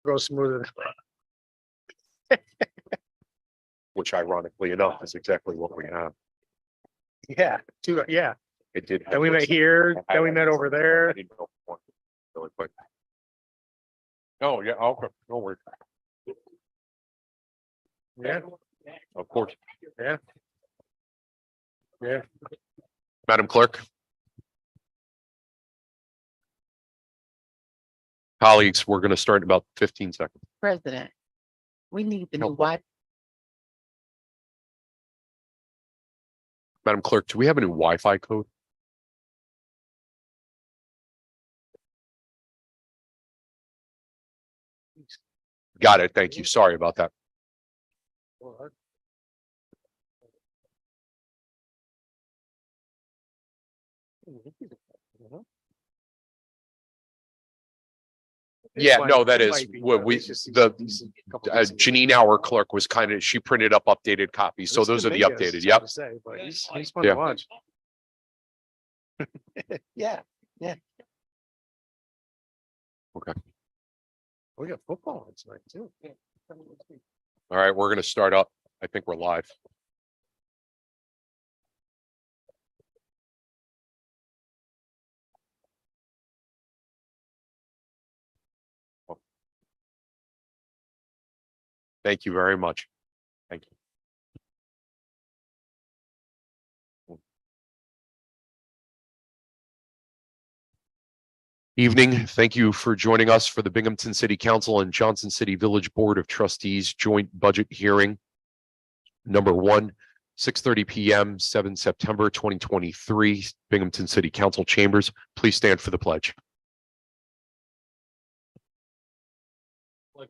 Go smoother. which ironically enough is exactly what we have. Yeah, yeah. It did. Then we met here, then we met over I there. didn't know one really quick. Oh, yeah, okay, no worries. Yeah, Of course. yeah. Yeah. Madam Clerk. Colleagues, we're going to start in about 15 seconds. President, we need the new No. Wi. Madam Clerk, do we have a new Wi-Fi code? Got it. Thank you. Sorry about that. Yeah, no, that is what we, Janine, our clerk, was kind of, she printed up updated copies. So those are the updated. Yep. He's fun Yeah. to watch. Yeah, yeah. Okay. We got football on tonight too. All right, we're going to start up. I think we're live. Thank you very much. Thank you. Evening. Thank you for joining us for the Binghamton City Council and Johnson City Village Board of Trustees joint budget hearing. Number one, 6:30 p.m., 7 September 2023, Binghamton City Council chambers. Please stand for the pledge. To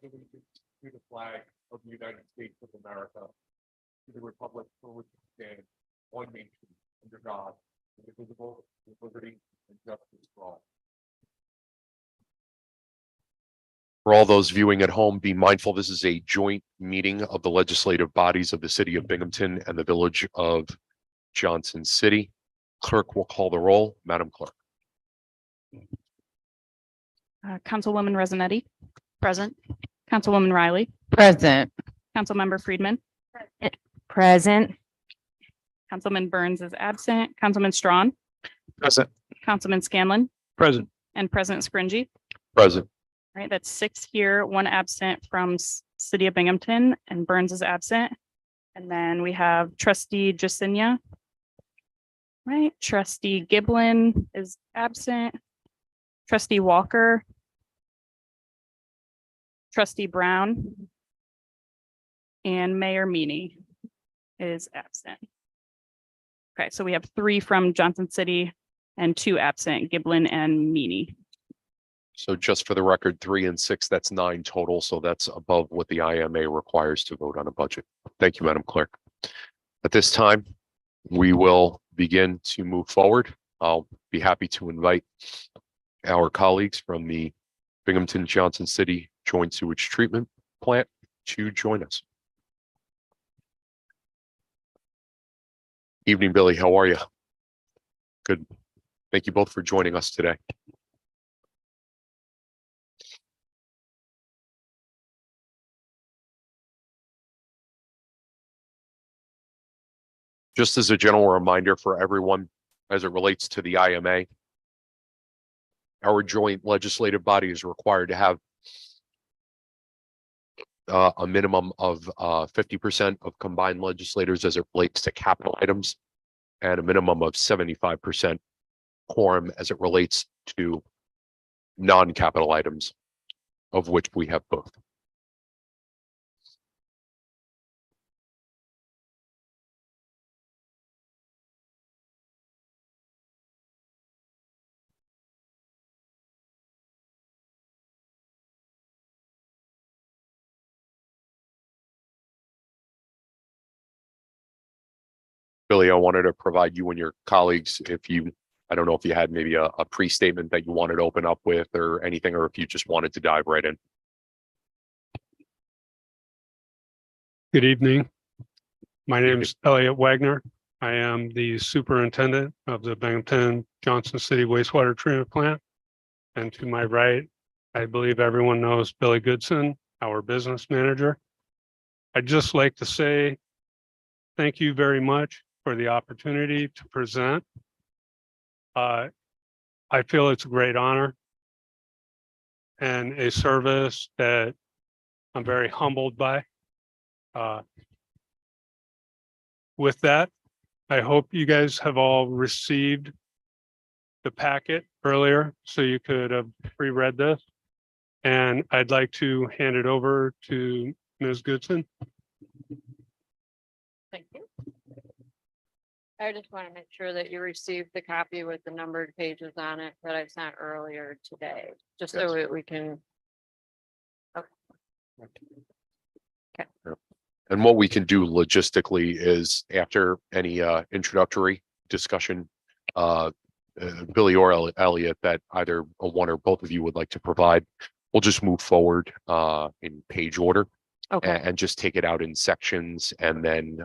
the flag of the United States of America, to the republic for which it stands, one nation, under God, indivisible, with liberty and justice for all. For all those viewing at home, be mindful this is a joint meeting of the legislative bodies of the city of Binghamton and the village of Johnson City. Clerk will call the roll. Madam Clerk. Councilwoman Resonetti. Present. Councilwoman Riley. Present. Councilmember Friedman. Present. Councilman Burns is absent. Councilman Strawn. Present. Councilman Scanlon. Present. And President Scringy. Present. All right, that's 6 here, 1 absent from City of Binghamton, and Burns is absent. And then we have Trustee Jacinia. Right, Trustee Giblin is absent. Trustee Walker. Trustee Brown. And Mayor Meany is absent. Okay, so we have 3 from Johnson City and 2 absent, Giblin and Meany. So just for the record, 3 and 6, that's 9 total. So that's above what the IMA requires to vote on a budget. Thank you, Madam Clerk. At this time, we will begin to move forward. I'll be happy to invite our colleagues from the Binghamton Johnson City Joint Sewage Treatment Plant to join us. Evening, Billy. How are you? Good. Thank you both for joining us today. Just as a general reminder for everyone, as it relates to the IMA, our joint legislative body is required to have a minimum of 50% of combined legislators as it relates to capital items and a minimum of 75% quorum as it relates to non-capital items, of which we have both. Billy, I wanted to provide you and your colleagues, I don't know if you had maybe a pre-statement that you wanted to open up with or anything, or if you just wanted to dive right in. Good evening. My name is Elliot Wagner. I am the superintendent of the Binghamton Johnson City Wastewater Treatment Plant. And to my right I believe everyone knows Billy Goodson, our business manager. I'd just like to say thank you very much for the opportunity to present. I feel it's a great honor and a service that I'm very humbled by. With that, I hope you guys have all received the packet earlier so you could have pre-read this. And I'd like to hand it over to Ms. Goodson. Thank you. I just want to make sure that you received the copy with the numbered pages on it that I sent earlier today, just so Yes. we can. And what we can do logistically is after any introductory discussion, Billy or Elliot, that either one or both of you would like to provide, we'll just move forward in page order Okay, and just take it out in sections. And then,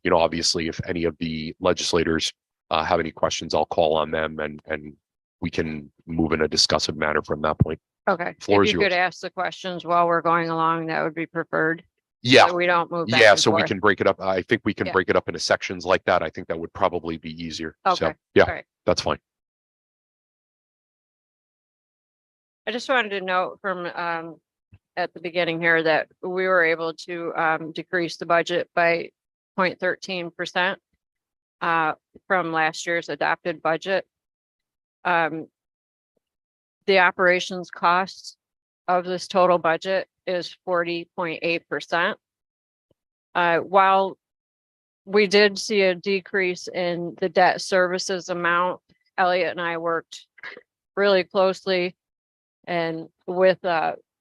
you know, obviously, if any of the legislators have any questions, I'll call on them and we can move in a discussive manner from that point. okay. Floor If is you could yours. ask the questions while we're going along, that would be preferred. Yeah, So we don't move back yeah. and So we forth. can break it up. I think we can Yeah. break it up into sections like that. I think that would probably be easier. So, Okay, yeah, all right. that's fine. I just wanted to note from at the beginning here that we were able to decrease the budget by 0.13% from last year's adopted budget. The operations costs of this total budget is 40.8%. While we did see a decrease in the debt services amount, Elliot and I worked really closely and with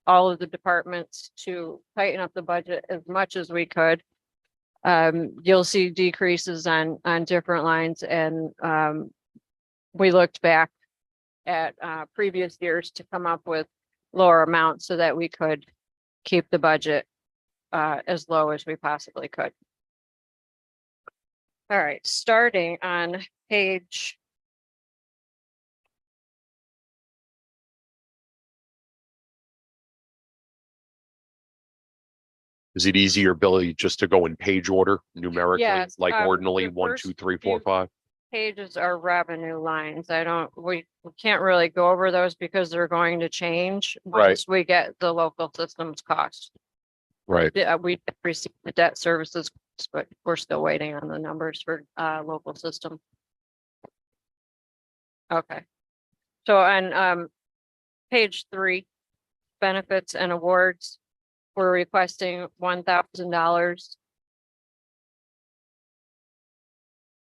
all of the departments to tighten up the budget as much as we could. You'll see decreases on different lines, and we looked back at previous years to come up with lower amounts so that we could keep the budget as low as we possibly could. All right, starting on page. Is it easier, Billy, just to go in page order numerically, Yes, like ordinally, the 1, first 2, 3, 4, few- 5? Pages are revenue lines. We can't really go over those because they're going to change Right. once we get the local systems cost. Right. Yeah, we received the debt services, but we're still waiting on the numbers for local system. Okay. So on page 3, benefits and awards, we're requesting $1,000.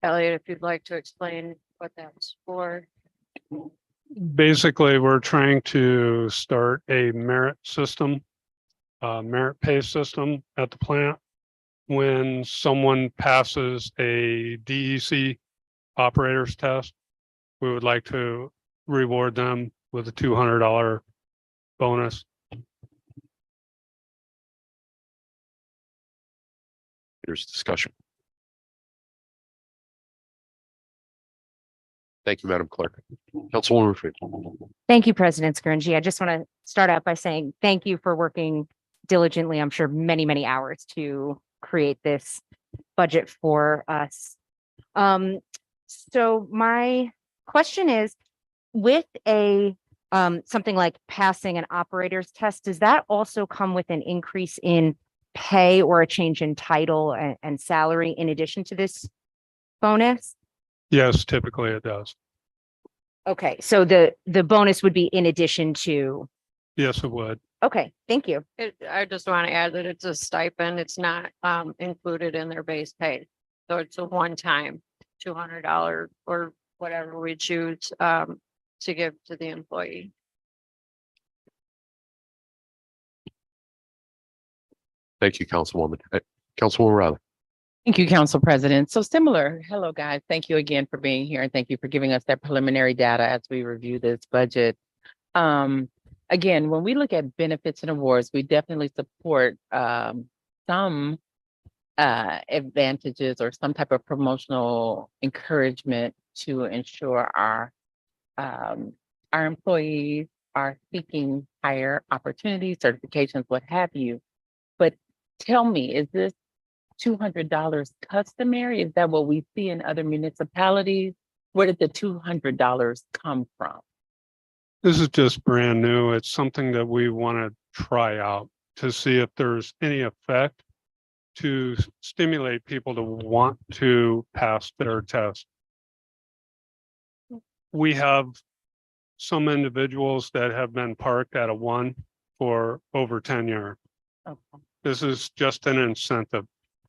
Elliot, if you'd like to explain what that's for. Basically, we're trying to start a merit system, merit pay system at the plant. When someone passes a DEC operator's test, we would like to reward them with a $200 bonus. There's discussion. Thank you, Madam Clerk. Councilwoman Ruffey. Thank you, President Scringy. I just want to start out by saying thank you for working diligently, I'm sure many, many hours to create this budget for us. So my question is, with a something like passing an operator's test, does that also come with an increase in pay or a change in title and salary in addition to this bonus? Yes, typically it does. Okay, so the bonus would be in addition to, Yes, it would. okay, thank you. I just want to add that it's a stipend. It's not included in their base pay. So it's a one-time $200 or whatever we choose to give to the employee. Thank you, Councilwoman. Councilwoman Riley. Thank you, Council President. So similar, hello, guys. Thank you again for being here and thank you for giving us that preliminary data as we review this budget. Again, when we look at benefits and awards, we definitely support some advantages or some type of promotional encouragement to ensure our employees are seeking higher opportunities, certifications, what have you. But tell me, is this $200 customary? Is that what we see in other municipalities? Where did the $200 come from? This is just brand new. It's something that we want to try out to see if there's any effect to stimulate people to want to pass their test. We have some individuals that have been parked at a 1 for over 10 years. Okay. This is just an incentive.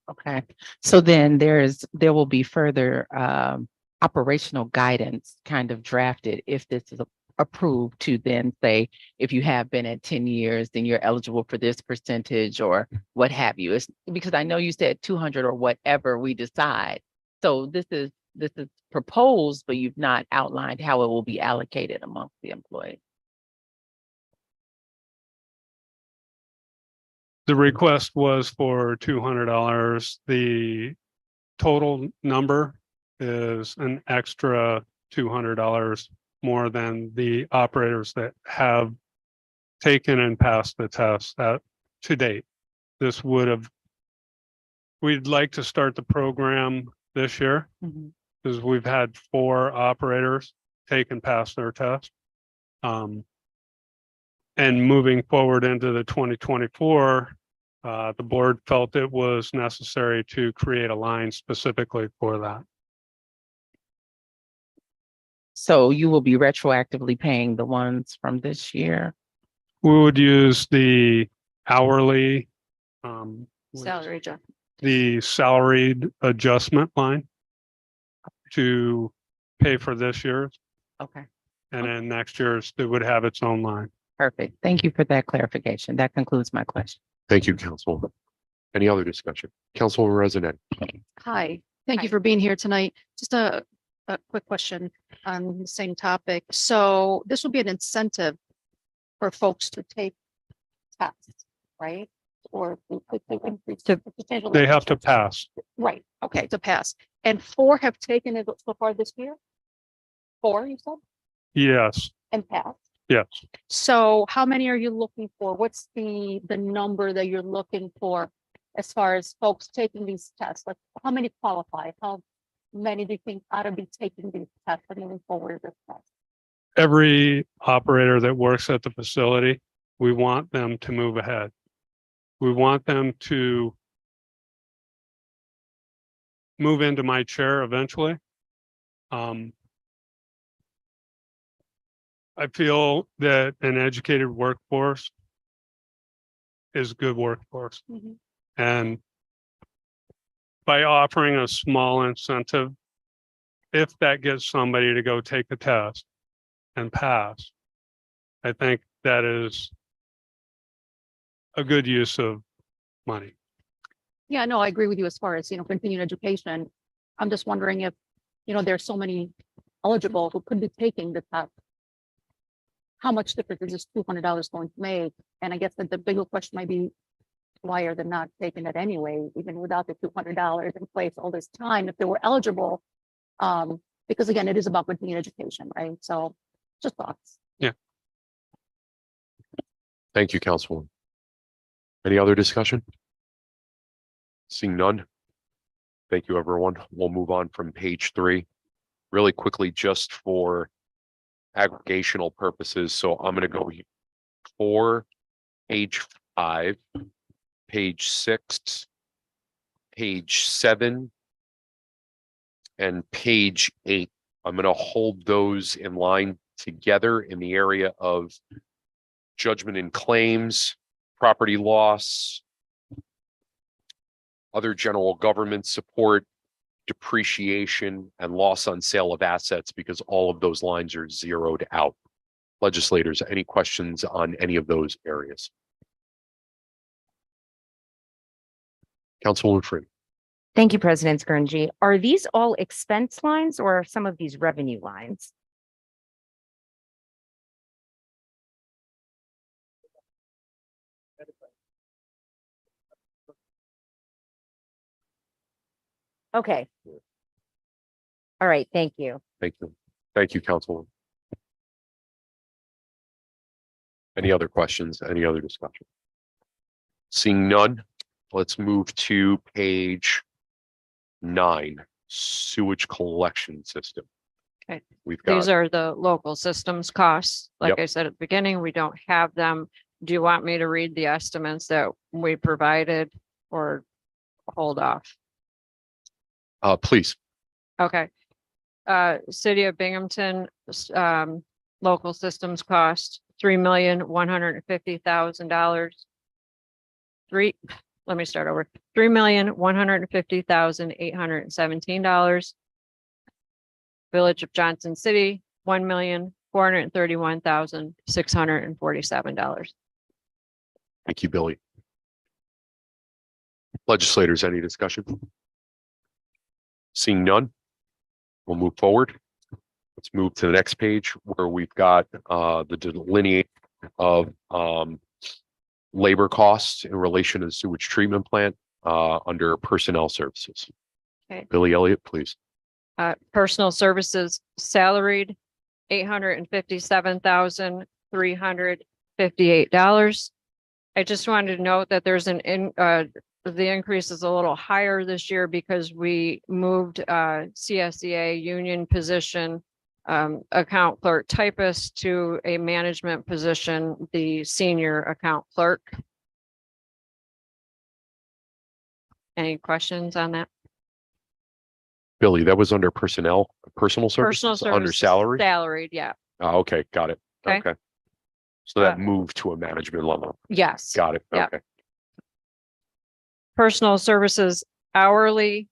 Okay, so then there will be further operational guidance kind of drafted if this is approved to then say, if you have been at 10 years, then you're eligible for this percentage or what have you. It's because I know you said 200 or whatever we decide. So this is proposed, but you've not outlined how it will be allocated amongst the employees. The request was for $200. The total number is an extra $200 more than the operators that have taken and passed the test to date. We'd like to start the program this year because we've had 4 operators take and pass their test. And moving forward into the 2024, the board felt it was necessary to create a line specifically for that. So you will be retroactively paying the ones from this year? We would use the hourly, Salary adjustment. the salaried adjustment line to pay for this year's, Okay, and then next year's, it would have its own line. perfect. Thank you for that clarification. That concludes my question. Thank you, Councilwoman. Any other discussion? Councilwoman Resident. Hi, thank you Hi. for being here tonight. Just a quick question on the same topic. So this will be an incentive for folks to take tests, right? Or They have to pass. Right, okay, to pass. And 4 have taken it so far this year? 4, you said, Yes, and passed? yes. So how many are you looking for? What's the number that you're looking for as far as folks taking these tests? Like, how many qualify? How many do you think ought to be taking these tests and moving forward with this test? Every operator that works at the facility, we want them to move ahead. We want them to move into my chair eventually. I feel that an educated workforce is good workforce. Mhm. And by offering a small incentive, if that gets somebody to go take a test and pass, I think that is a good use of money. Yeah, no, I agree with you as far as, continuing education. I'm just wondering if, there's so many eligible who could be taking the test. How much difference is this $200 going to make? And I guess that the bigger question might be, why are they not taking it anyway, even without the $200 in place all this time, if they were eligible? Because again, it is about continuing education, right? So just thoughts. Thank you, Councilwoman. Any other discussion? Seeing none. Thank you, everyone. We'll move on from page 3 really quickly, just for aggregational purposes. So I'm going to go for page 5, page 6, page 7, and page 8. I'm going to hold those in line together in the area of judgment and claims, property loss, other general government support, depreciation, and loss on sale of assets, because all of those lines are zeroed out. Legislators, any questions on any of those areas? Councilwoman Freeman. Thank you, President Skirnji. Are these all expense lines or are some of these revenue lines? Okay. All right, thank you. Thank you. Thank you, Councilwoman. Any other questions? Any other discussion? Seeing none, let's move to page 9, sewage collection system. Okay. We've got, These are the local systems costs. Like Yep. I said at the beginning, we don't have them. Do you want me to read the estimates that we provided or hold off? please, Okay. City of Binghamton, local systems cost $3,150,000. Let me start over. $3,150,817. Village of Johnson City, $1,431,647. thank you, Billy. Legislators, any discussion? Seeing none, we'll move forward. Let's move to the next page where we've got the delineate of labor costs in relation to the sewage treatment plant under personnel services. Okay. Billy Elliott, please. Personal services salaried, $857,358. I just wanted to note that there's the increase is a little higher this year because we moved CSEA union position, account clerk typist to a management position, the senior account clerk. Any questions on that? Billy, that was under personnel, personal Personal services, under services salary? salaried, yeah. Oh, okay, got it. Okay. Okay. So that Uh, moved to a management level. Yes. Got it. yeah. Okay. Personal services hourly,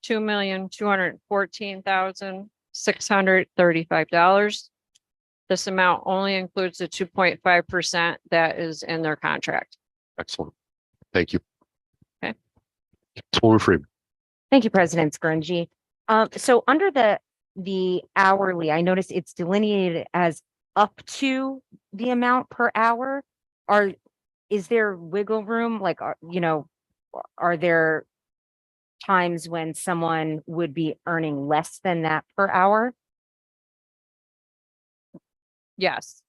$2,214,635. This amount only includes the 2.5% that is in their contract. Excellent. Thank you. Okay. Councilwoman Freeman. Thank you, President Scaringi. So under the hourly, I noticed it's delineated as up to the amount per hour. Is there wiggle room? Like, are there times when someone would be earning less than that per hour? Yes.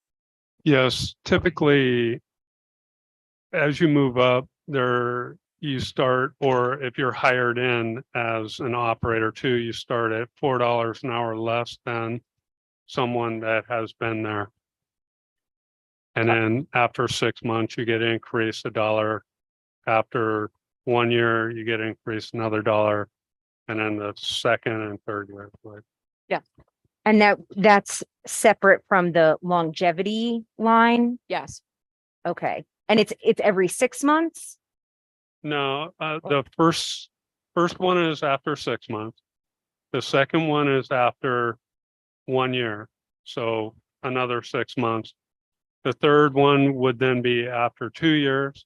Yes, typically, as you move up there, you start, or if you're hired in as an operator too, you start at $4 an hour less than someone that has been there. And then after 6 months, you get increased $1. After 1 year, you get increased another $1. And then the second and third year. And that's separate from the longevity line? Yes. Okay. And it's every 6 months? No, the first one is after 6 months. The second one is after 1 year, so another 6 months. The third one would then be after 2 years.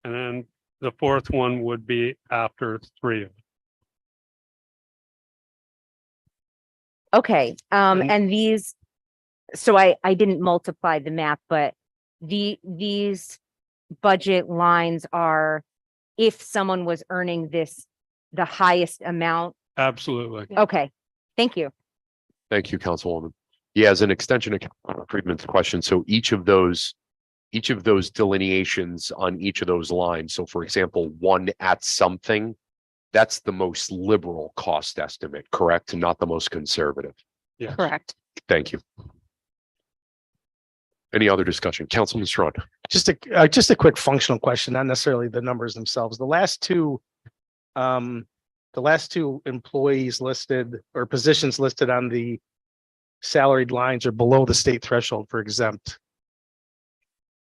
And then the fourth one would be after 3 years. Okay, And- and these, so I didn't multiply the math, but these budget lines are if someone was earning the highest amount. Absolutely. Okay, thank you. Thank you, Councilwoman. Yeah, as an extension of Councilwoman Freeman's question, so each of those delineations on each of those lines. So for example, one at something, that's the most liberal cost estimate, correct? Not the most conservative. Yes. Correct. Thank you. Any other discussion? Councilman Strawn. Just a quick functional question, not necessarily the numbers themselves. The last two employees listed or positions listed on the salaried lines are below the state threshold for exempt.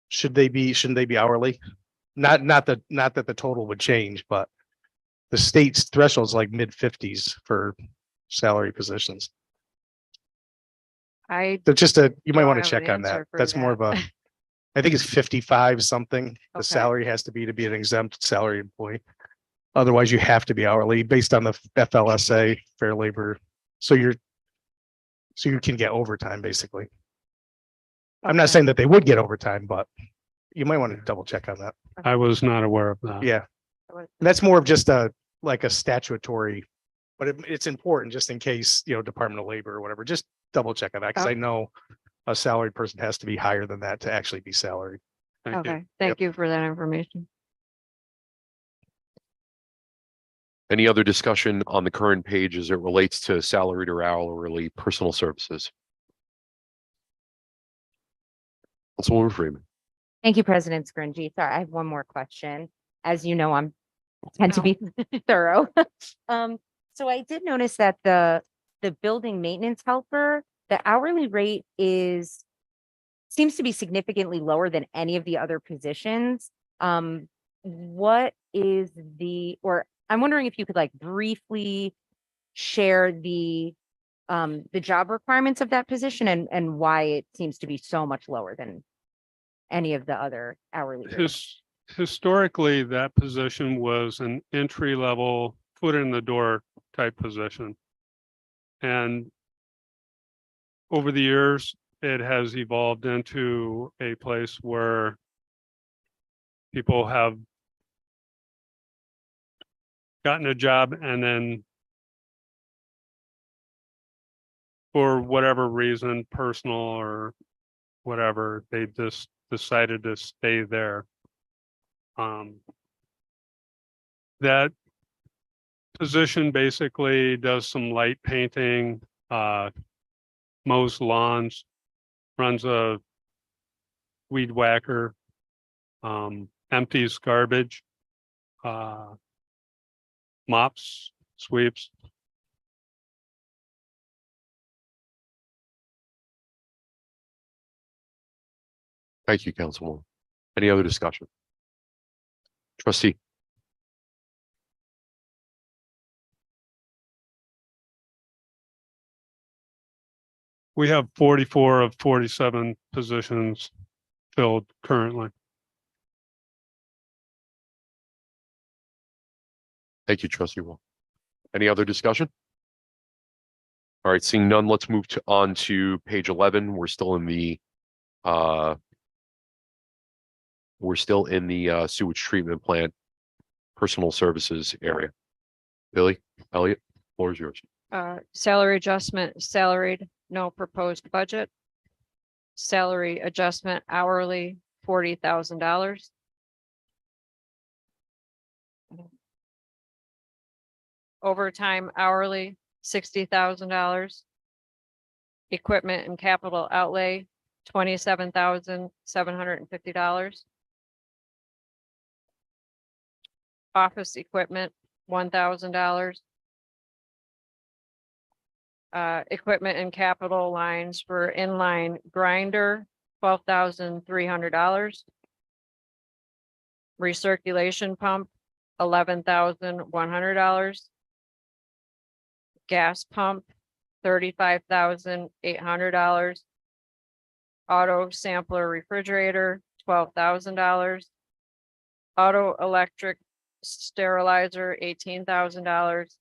Shouldn't they be hourly? Not that the total would change, but the state's threshold is like mid-50s for salary positions. I So you might don't want to have an check on that. answer for That's more of that. I think it's 55 something. The Okay. salary has to be an exempt salary employee. Otherwise, you have to be hourly based on the FLSA, fair labor. So you can get overtime, basically. I'm not Okay. saying that they would get overtime, but you might want to double check on that. I was not aware of that. Yeah. And that's more of just a statutory, but it's important just in case, Department of Labor or whatever, just double check on that. Cause I know a salaried person has to be higher than that to actually be salaried. Thank you. Okay, thank you for that information. Any other discussion on the current page as it relates to salaried or hourly personal services? Councilwoman Freeman. Thank you, President Scringy. Sorry, I have one more question. As you know, tend to be thorough. So I did notice that the building maintenance helper, the hourly rate seems to be significantly lower than any of the other positions. What is or I'm wondering if you could like briefly share the job requirements of that position and why it seems to be so much lower than any of the other hourly rates. Historically, that position was an entry level, foot in the door type position. And over the years, it has evolved into a place where people have gotten a job and then for whatever reason, personal or whatever, they just decided to stay there. That position basically does some light painting, mows lawns, runs a weed whacker, empties garbage, mops, sweeps. Thank you, Councilwoman. Any other discussion? Trustee. We have 44 of 47 positions filled currently. Thank you, Trustee Wall. Any other discussion? All right, seeing none, let's move on to page 11. We're still in the sewage treatment plant personal services area. Billy, Elliot, floor is yours. Salary adjustment, salaried, no proposed budget. Salary adjustment hourly, $40,000. Overtime hourly, $60,000. Equipment and capital outlay, $27,750. Office equipment, $1,000. Equipment and capital lines for inline grinder, $12,300. Recirculation pump, $11,100. Gas pump, $35,800. Auto sampler refrigerator, $12,000. Auto electric sterilizer, $18,000.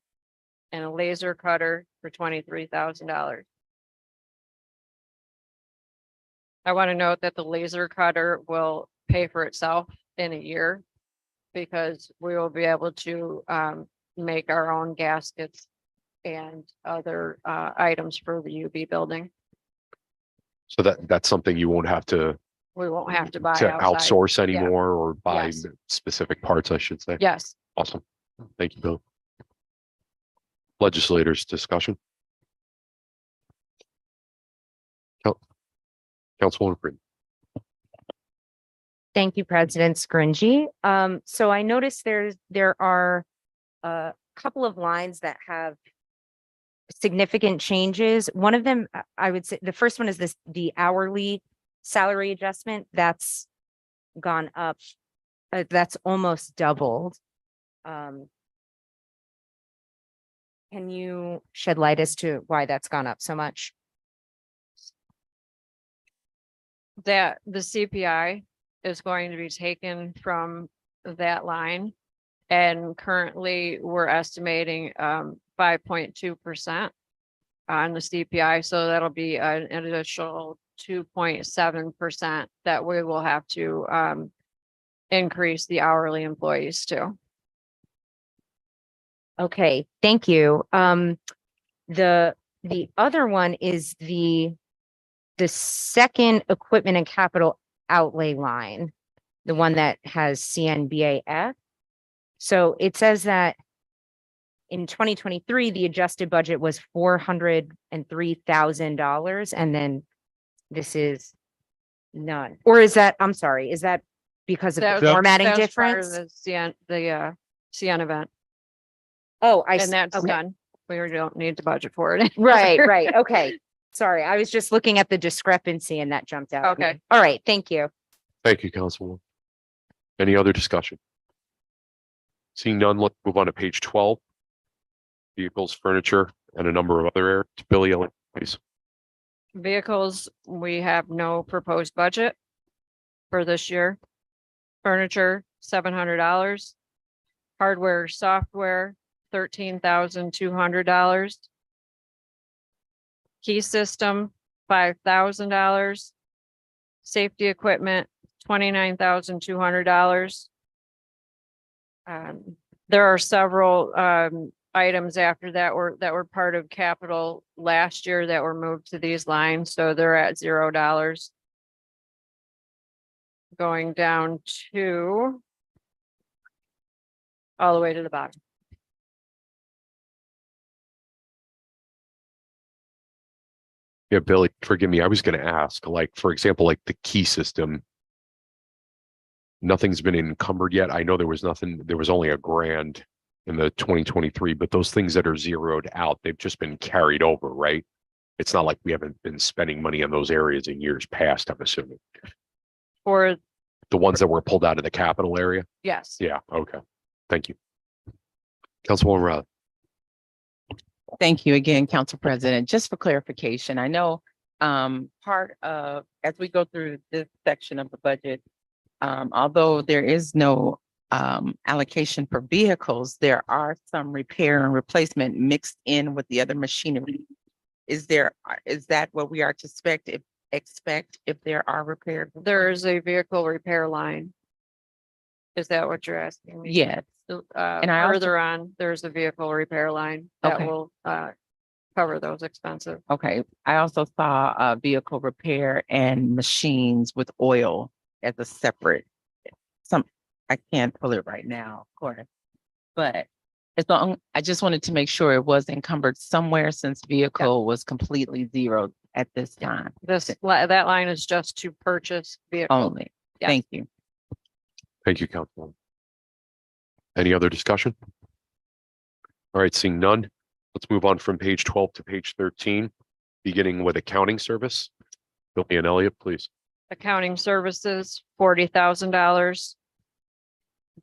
And a laser cutter for $23,000. I want to note that the laser cutter will pay for itself in a year because we will be able to make our own gaskets and other items for the UB building. So that's something you won't have to We won't have to buy outside. outsource anymore or buy Yes. specific parts, I should say. Yes, Awesome. Thank you, Bill. Legislators discussion. Councilwoman Freeman. Thank you, President Scringy. So I noticed there are a couple of lines that have significant changes. One of them, I would say, the first one is the hourly salary adjustment that's gone up. That's almost doubled. Can you shed light as to why that's gone up so much? that the CPI is going to be taken from that line. And currently, we're estimating 5.2% on the CPI. So that'll be an additional 2.7% that we will have to increase the hourly employees to. Okay, thank you. The other one is the second equipment and capital outlay line, the one that has CNBAF. So it says that in 2023, the adjusted budget was $403,000, and then this is none. Or is that, I'm sorry, is that because of That the was- formatting that was part of difference? the CN event, Oh, and that's okay. done. We don't need to budget for it. Right, right. Okay. Sorry, I was just looking at the discrepancy and that jumped out. at me. Okay. All right, thank you. Thank you, Councilwoman. Any other discussion? Seeing none, let's move on to page 12. Vehicles, furniture, and a number of other areas. Billy, please. Vehicles, we have no proposed budget for this year. Furniture, $700. Hardware, software, $13,200. Key system, $5,000. Safety equipment, $29,200. There are several items after that were part of capital last year that were moved to these lines, so they're at $0. Going down to all the way to the bottom. Yeah, Billy, forgive me. I was going to ask, like, for example, like the key system. Nothing's been encumbered yet. I know there was nothing, there was only $1,000 in the 2023, but those things that are zeroed out, they've just been carried over, right? It's not like we haven't been spending money on those areas in years past, I'm assuming. For, The ones that were pulled out of the capital area? yes, Yeah, okay. Thank you. Councilwoman Riley. Thank you again, Council President. Just for clarification, I know part of, as we go through this section of the budget, although there is no allocation for vehicles, there are some repair and replacement mixed in with the other machinery. Is that what we are to expect if there are repairs? there is a vehicle repair line. Is that what you're asking me? Yes. And I also- further on, there's a vehicle repair line that Okay. will cover those expenses. Okay. I also saw vehicle repair and machines with oil as a separate, I can't pull it right now, of course. But I just wanted to make sure it was encumbered somewhere since vehicle was completely zeroed at this time That line is just to purchase vehicles. only. Yes. Thank you. Thank you, Councilwoman. Any other discussion? All right, seeing none, let's move on from page 12 to page 13, beginning with accounting service. Billy and Elliot, please. Accounting services, $40,000.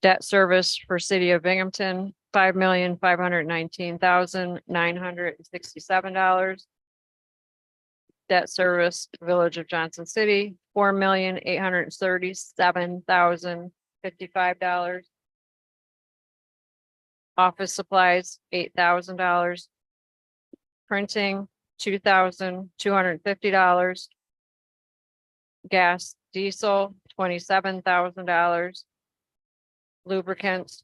Debt service for City of Binghamton, $5,519,967. Debt service, Village of Johnson City, $4,837,055. Office supplies, $8,000. Printing, $2,250. Gas, diesel, $27,000. Lubricants,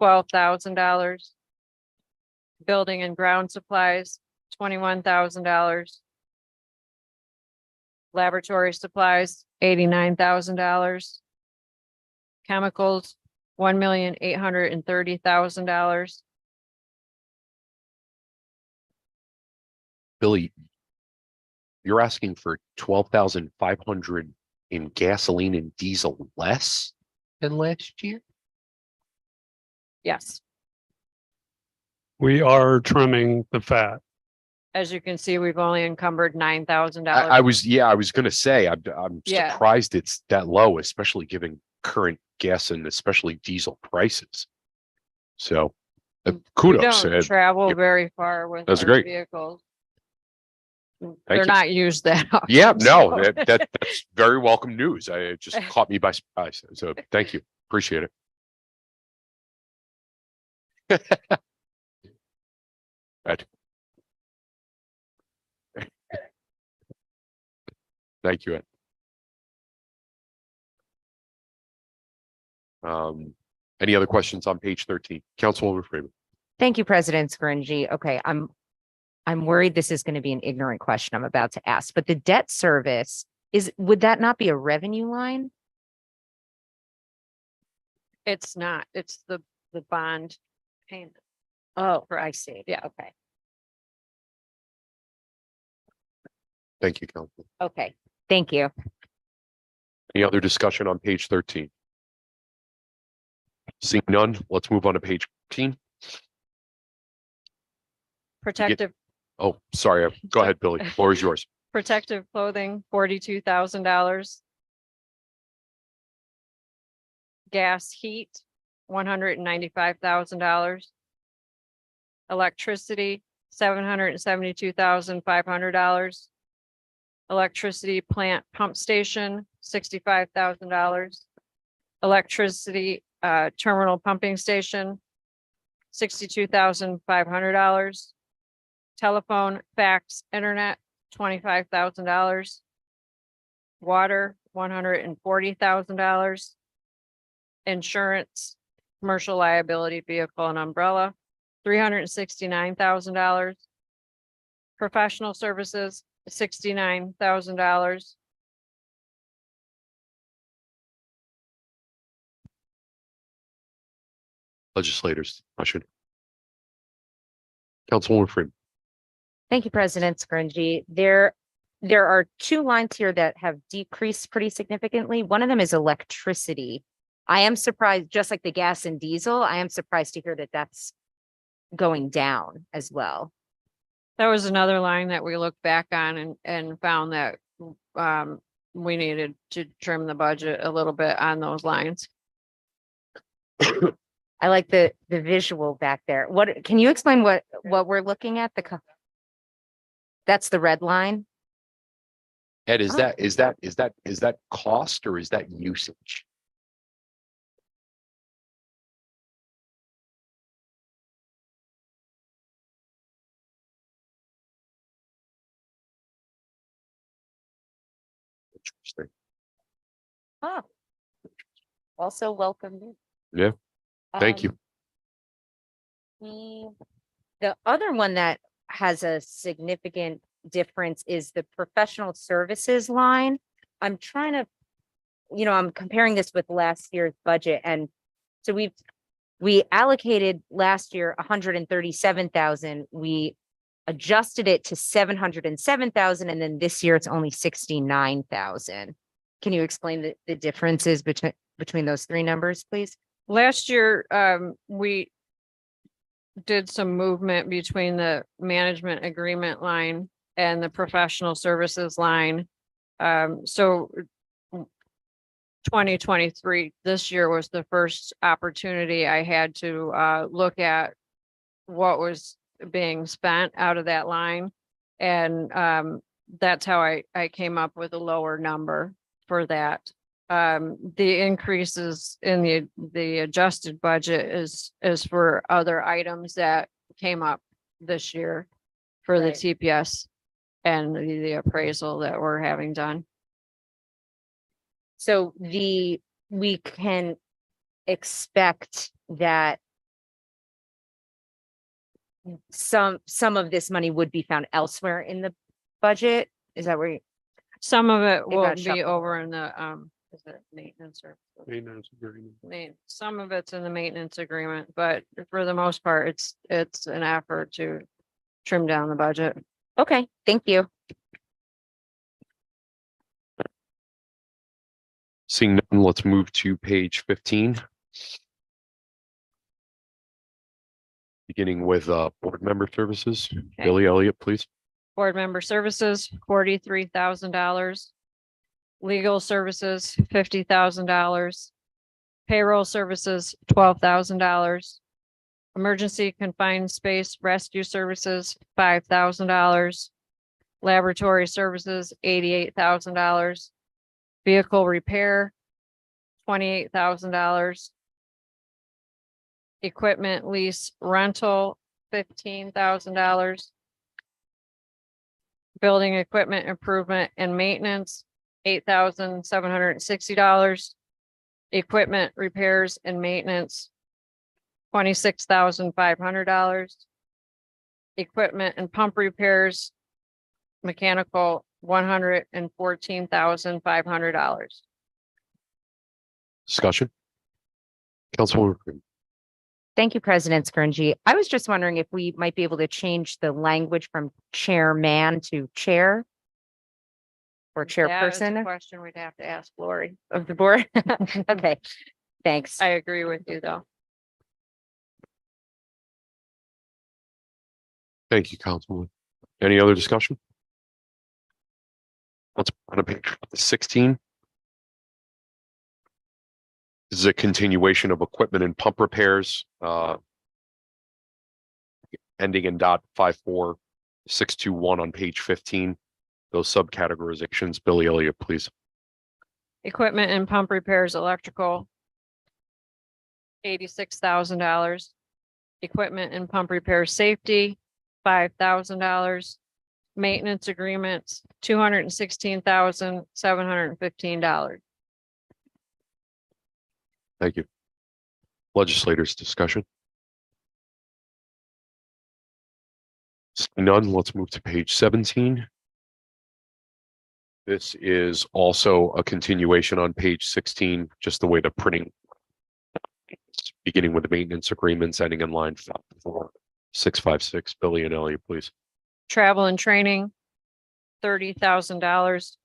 $12,000. Building and ground supplies, $21,000. Laboratory supplies, $89,000. Chemicals, $1,830,000. Billy, you're asking for 12,500 in gasoline and diesel less than last year? Yes, We are trimming the fat. as you can see, we've only encumbered $9,000. I was gonna say, I'm Yeah. surprised it's that low, especially given current gas and especially diesel prices. So We kudos. don't travel yep. very far with That's our great. vehicles. Thank They're you. not used that often. Yeah, no, so- that's very welcome news. It just caught me by surprise. So thank you. Appreciate it. Ed. Thank you, Ed. Any other questions on page 13? Councilwoman Freeman. Thank you, President Scringy. Okay, I'm I'm worried this is going to be an ignorant question I'm about to ask, but the debt service would that not be a revenue line? It's not, it's the bond payment. Oh, I see. Yeah. Okay. Thank you, Council. Okay. Thank you. Any other discussion on page 13? Seeing none, let's move on to page 14. Protective, Oh, sorry. Go ahead, Billy. Floor is yours. protective clothing, $42,000. Gas heat, $195,000. Electricity, $772,500. Electricity plant pump station, $65,000. Electricity terminal pumping station, $62,500. Telephone, fax, internet, $25,000. Water, $140,000. Insurance, commercial liability vehicle and umbrella, $369,000. Professional services, $69,000. Legislators, I should. Councilwoman Freeman. Thank you, President Scringy. There are two lines here that have decreased pretty significantly. One of them is electricity. I am surprised, just like the gas and diesel, I am surprised to hear that that's going down as well. That was another line that we looked back on and found that we needed to trim the budget a little bit on those lines. I like the visual back there. What, can you explain what we're looking at? That's the red line? Ed, Oh. is that cost or is that usage? Interesting. Oh. Also welcome. Yeah, thank you. The other one that has a significant difference is the professional services line. I'm trying to, I'm comparing this with last year's budget. And so we allocated last year 137,000. We adjusted it to 707,000. And then this year it's only 69,000. Can you explain the differences between those three numbers, please? Last year, we did some movement between the management agreement line and the professional services line. So 2023, this year was the first opportunity I had to look at what was being spent out of that line. And that's how I came up with a lower number for that. The increases in the adjusted budget is for other items that came up this year for the Right. TPS and the appraisal that we're having done. So we can expect that some of this money would be found elsewhere in the budget. Is that where Some of it It will got be shuffled. over in the, is it maintenance or? Maintenance agreement. Some of it's in the maintenance agreement, but for the most part, it's an effort to trim down the budget. okay, thank you. Seeing none, let's move to page 15. Beginning with board member services. Billy Elliott, please. Board member services, $43,000. Legal services, $50,000. Payroll services, $12,000. Emergency confined space rescue services, $5,000. Laboratory services, $88,000. Vehicle repair, $28,000. Equipment lease rental, $15,000. Building equipment improvement and maintenance, $8,760. Equipment repairs and maintenance, $26,500. Equipment and pump repairs, mechanical, $114,500. Discussion? Councilwoman Freeman. Thank you, President Scringy. I was just wondering if we might be able to change the language from chairman to chair or That is a chairperson question we'd have to ask Lori. of the board. Okay, thanks. I agree with you, though. Thank you, Councilwoman. Any other discussion? Let's on to page 16. This is a continuation of equipment and pump repairs, ending in dot 54621 on page 15. Those subcategorizations, Billy Elliott, please. Equipment and pump repairs, electrical, $86,000. Equipment and pump repairs, safety, $5,000. Maintenance agreements, $216,715. Thank you. Legislators discussion. Seeing none, let's move to page 17. This is also a continuation on page 16, just the way the printing, beginning with the maintenance agreements, ending in line 4656. Billy and Elliot, please. Travel and training, $30,000.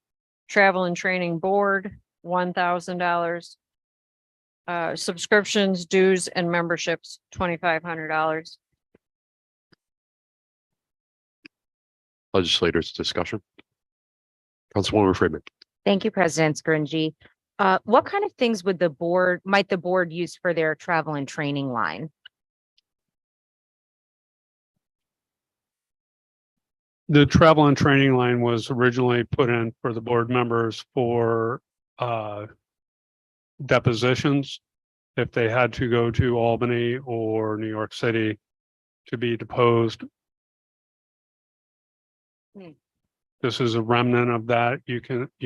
Travel and training board, $1,000. Subscriptions, dues and memberships, $2,500. Legislators discussion. Councilwoman Freeman. Thank you, President Scringy. What kind of things would might the board use for their travel and training line? The travel and training line was originally put in for the board members for depositions. If they had to go to Albany or New York City to be deposed. This is a remnant of that. You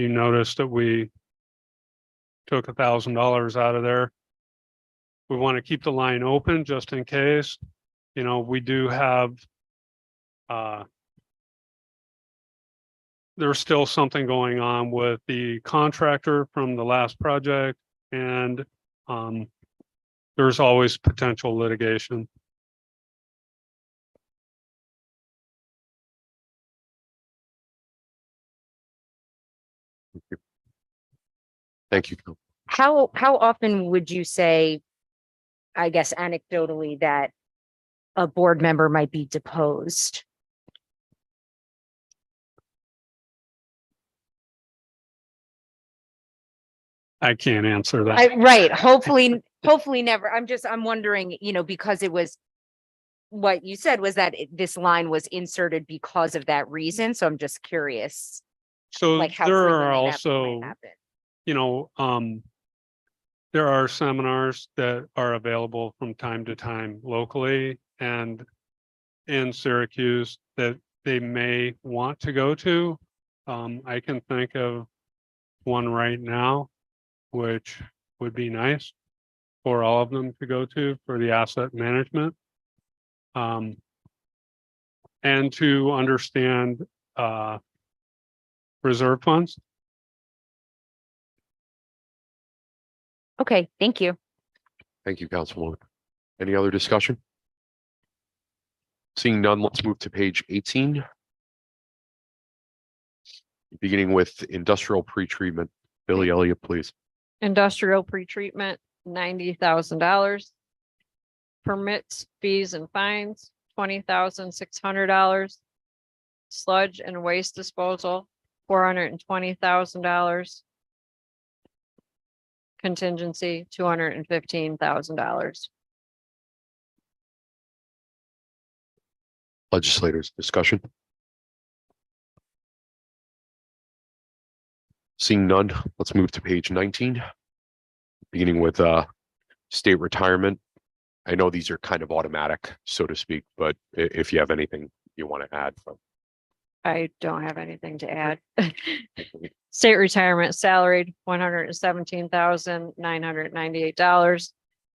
notice that we took $1,000 out of there. We want to keep the line open just in case. You know, we do have there's still something going on with the contractor from the last project, and there's always potential litigation. Thank you. How often would you say, I guess anecdotally, that a board member might be deposed? I can't answer that. Right, hopefully never. I'm wondering, because it was what you said was that this line was inserted because of that reason. So I'm just curious, So like how there frequently are that might also, happen. there are seminars that are available from time to time locally and in Syracuse that they may want to go to. I can think of one right now, which would be nice for all of them to go to for the asset management. And to understand reserve funds. Okay, thank you. Thank you, Councilwoman. Any other discussion? Seeing none, let's move to page 18. Beginning with industrial pretreatment. Billy Elliott, please. Industrial pretreatment, $90,000. Permits, fees and fines, $20,600. Sludge and waste disposal, $420,000. Contingency, $215,000. Legislators discussion. Seeing none, let's move to page 19. Beginning with state retirement. I know these are kind of automatic, so to speak, but if you have anything you want to add from. I don't have anything to add. State retirement salaried, $117,998.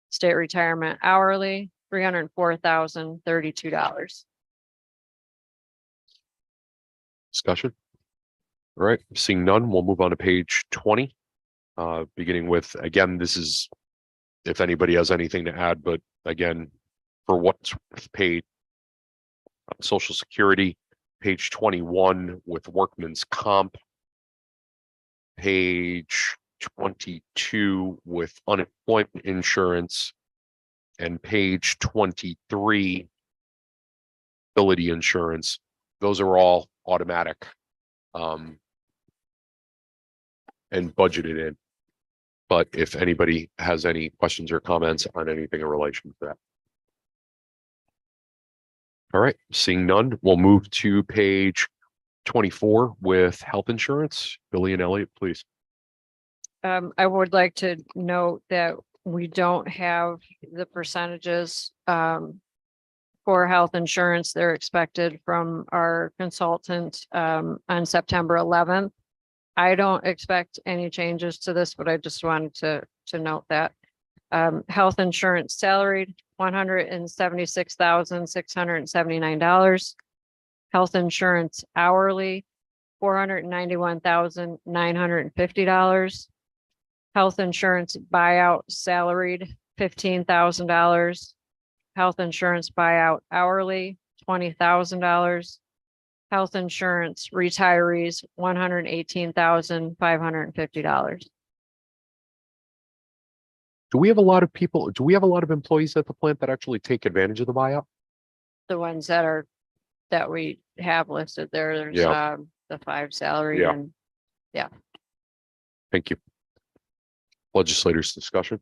State retirement hourly, $304,032. Discussion? All right, seeing none, we'll move on to page 20. Beginning with, again, this is if anybody has anything to add, but again, for what's paid, Social Security, page 21 with workman's comp, page 22 with unemployment insurance, and page 23 ability insurance. Those are all automatic and budgeted in. But if anybody has any questions or comments on anything in relation to that. All right, seeing none, we'll move to page 24 with health insurance. Billy and Elliot, please. I would like to note that we don't have the percentages for health insurance. They're expected from our consultant on September 11th. I don't expect any changes to this, but I just wanted to note that. Health insurance salaried, $176,679. Health insurance hourly, $491,950. Health insurance buyout salaried, $15,000. Health insurance buyout hourly, $20,000. Health insurance retirees, $118,550. Do we have a lot of people, do we have a lot of employees at the plant that actually take advantage of the buyout? The ones that we have listed there, there's Yeah. the 5 salary Yeah. and Thank you. Legislators discussion.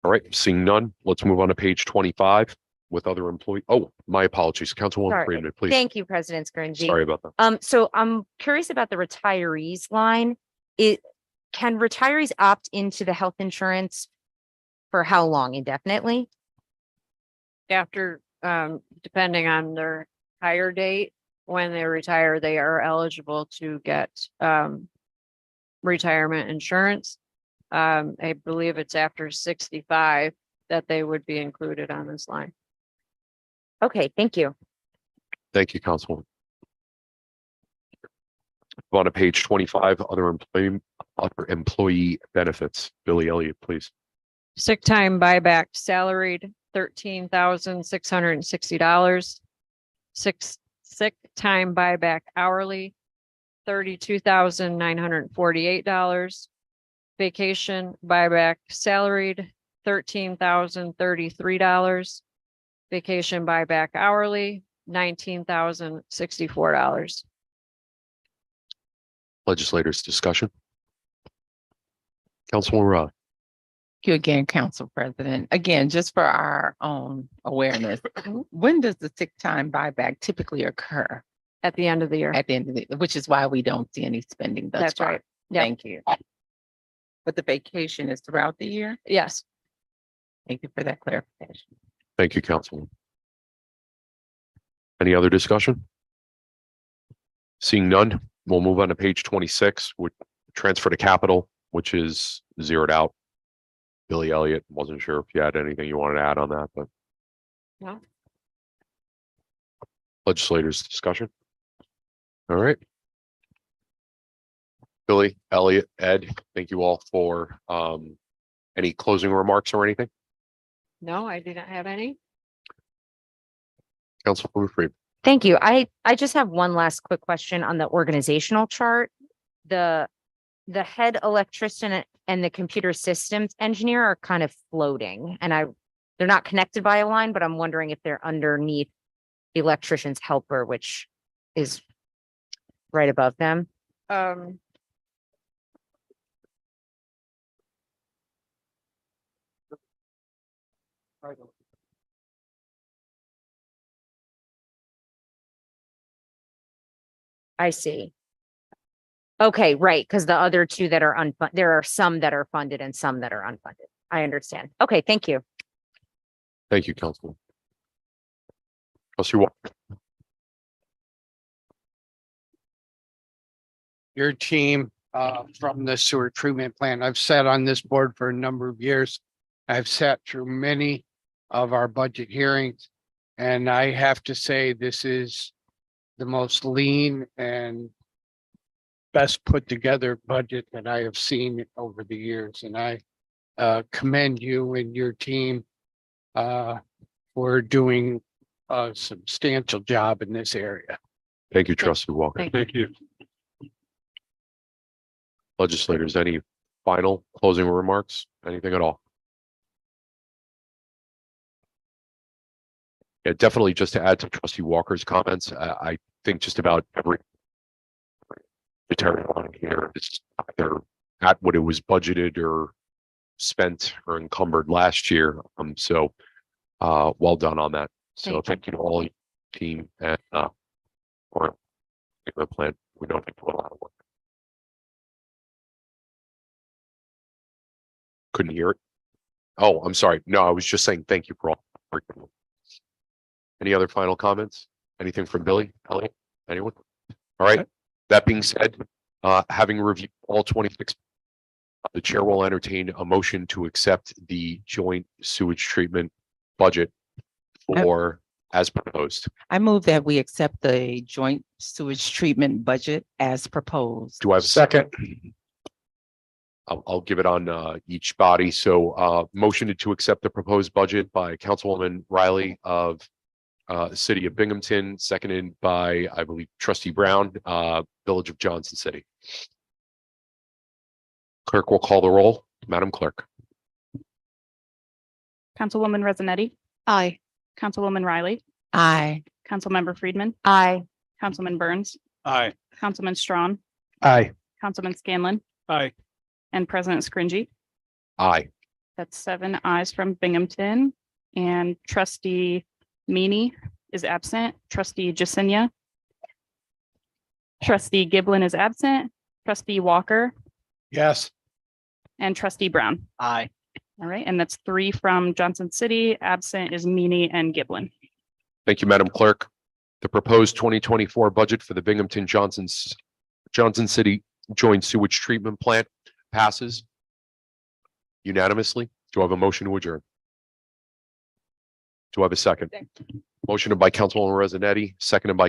All right, seeing none, let's move on to page 25 with other employee. Oh, my apologies. Councilwoman Sorry. Freeman, please. Thank you, President Scringy. Sorry about that. So I'm curious about the retirees line. Can retirees opt into the health insurance for how long? Indefinitely? after, depending on their hire date, when they retire, they are eligible to get, retirement insurance. I believe it's after 65 that they would be included on this line. Okay, thank you. Thank you, Councilwoman. On to page 25, other employee benefits. Billy Elliott, please. Sick time buyback salaried, $13,660. Sick time buyback hourly, $32,948. Vacation buyback salaried, $13,033. Vacation buyback hourly, $19,064. Legislators discussion. Councilwoman Raleigh. Thank you again, Council President. Again, just for our own awareness, when does the sick time buyback typically occur? At the end of the year. At the end of the, which is why we don't see any spending thus That's far. right. Yep. Thank you. But the vacation is throughout the year? Yes. Thank you for that clarification. Thank you, Councilwoman. Any other discussion? Seeing none, we'll move on to page 26 with transfer to capital, which is zeroed out. Billy Elliott, wasn't sure if you had anything you wanted to add on that, but. No. Legislators discussion. All right. Billy, Elliott, Ed, thank you all for any closing remarks or anything. No, I do not have any. Councilwoman Freeman. Thank you. I just have one last quick question on the organizational chart. The head electrician and the computer systems engineer are kind of floating, and they're not connected by a line, but I'm wondering if they're underneath the electrician's helper, which is right above them. I see. Okay, right, because the other two that are unfunded, there are some that are funded and some that are unfunded. I understand. Okay, thank you. Thank you, Councilwoman. Trustee Walker. Your team from the sewer treatment plant. I've sat on this board for a number of years. I've sat through many of our budget hearings. And I have to say, this is the most lean and best put together budget that I have seen over the years, and I commend you and your team for doing a substantial job in this area. Thank you, trustee Walker. Thank Thank you. Legislators, any final closing remarks? Anything at all? Yeah, definitely just to add to trustee Walker's comments, I think just about every budgetary line here is either at what it was budgeted or spent or encumbered last year. So well done on that. So thank you to all your team and for the plan. We don't think a lot of work. Couldn't hear it. Oh, I'm sorry. No, I was just saying thank you for all. Any other final comments? Anything from Billy, Elliot, anyone? All right. That being said, having reviewed all 26, the chair will entertain a motion to accept the joint sewage treatment budget for as proposed. I move that we accept the joint sewage treatment budget as proposed. Do I have a second? I'll give it on each body. So motion to accept the proposed budget by Councilwoman Riley of City of Binghamton, seconded by, I believe, trustee Brown, Village of Johnson City. Clerk will call the roll. Madam Clerk. Councilwoman Resonetti, Aye. Councilwoman Riley, Aye. Councilmember Friedman, Aye. Councilman Burns, Aye. Councilman Strawn, Aye. Councilman Scanlon, Aye. and President Scringy. Aye. That's 7 ayes from Binghamton, and trustee Meany is absent. Trustee Jacinia. Trustee Giblin is absent. Trustee Walker Yes. and trustee Brown. Aye. All right, and that's 3 from Johnson City. Absent is Meany and Giblin. Thank you, Madam Clerk. The proposed 2024 budget for the Binghamton Johnson City Joint Sewage Treatment Plant passes unanimously. Do I have a motion to adjourn? Do I have a second? Motion by Councilwoman Resonetti, seconded by